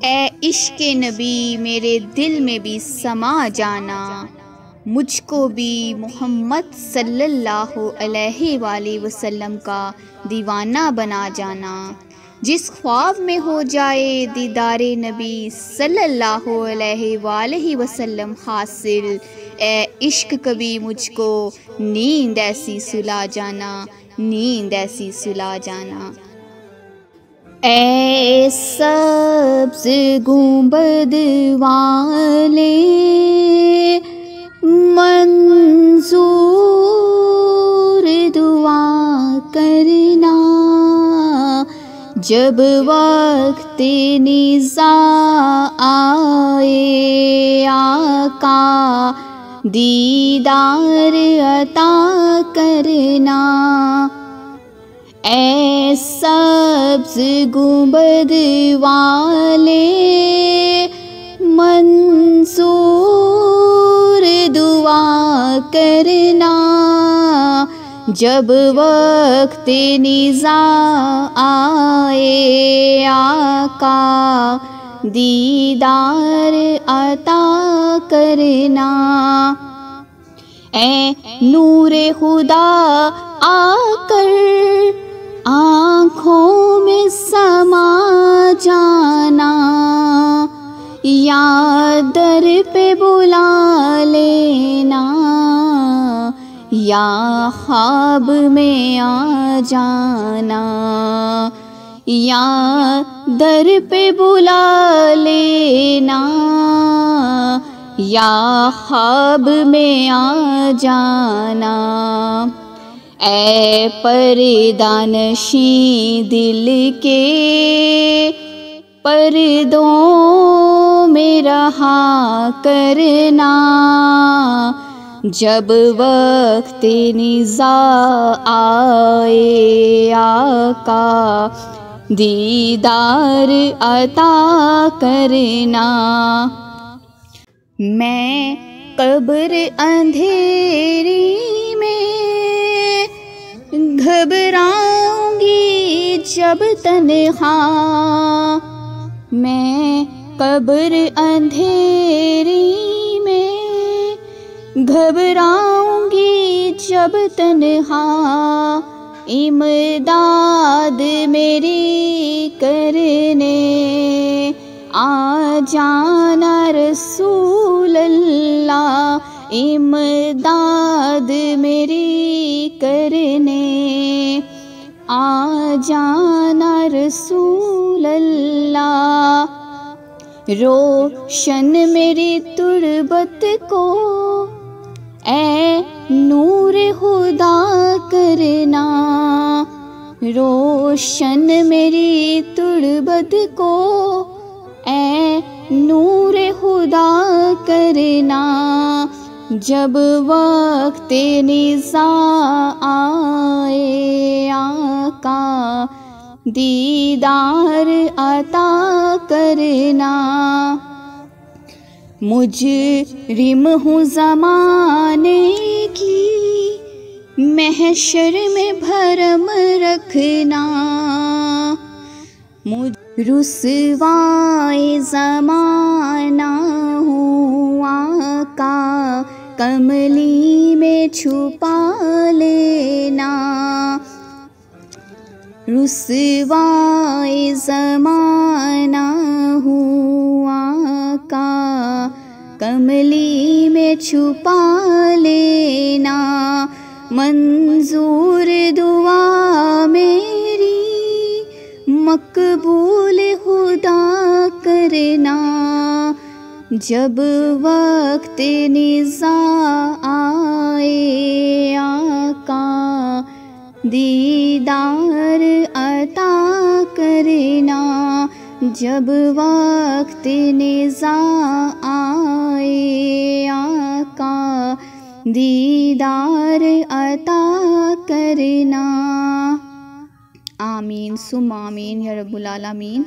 ए इश्क़े नबी मेरे दिल में भी समा जाना, मुझको भी मोहम्मद सल्लल्लाहु अलैहि वसल्लम का दीवाना बना जाना। जिस ख्वाब में हो जाए दीदारे नबी सल्लल्लाहु अलैहि वसल्लम हासिल, ए इश्क कभी मुझको नींद ऐसी सुला जाना, नींद ऐसी सुला जाना। ए सब्ज़ गुंबद वाले मंजूर दुआ करना, जब वक्त निज़ा आए आका दीदार अता करना। ए सब्ज़ गुंबद वाले मंसूर दुआ करना, जब वक्त निज़ा आए आका दीदार अता करना। ए नूरे खुदा आकर आँखों में समा जाना, या दर पे बुला लेना, या ख्वाब में आ जाना, या दर पे बुला लेना, या ख्वाब में आ जाना। ए पर्दानशी दिल के पर्दों में रहा करना, जब वक्त निज़ा आए आका दीदार अता करना। मैं कब्र अंधेरी में घबराऊंगी जब तन्हा, मैं कब्र अंधेरी में घबराऊंगी जब तन्हा, इमदाद मेरी करने आ जाना रसूल अल्लाह, इमदाद मेरी करने आ जाना रसूल अल्लाह। रोशन मेरी तुरबत को ए नूर खुदा करना, रोशन मेरी तुरबत को ए नूर खुदा करना, जब वक्त निज़ा आए आका दीदार अता करना। मुजरिम हूँ ज़माने की महशर में भरम रखना, रुसवाए ज़माना हूँ आका कमली में छुपा लेना, रुसवाए ज़माना हूँ आका कमली में छुपा लेना। मंजूर दुआ मेरी मकबूल खुदा करना, जब वक्त निज़ा आए आका दीदार अता करना, जब वक्त निज़ा आए आका दीदार अता करना। आमीन सुम आमीन या रब्बुल आलमीन।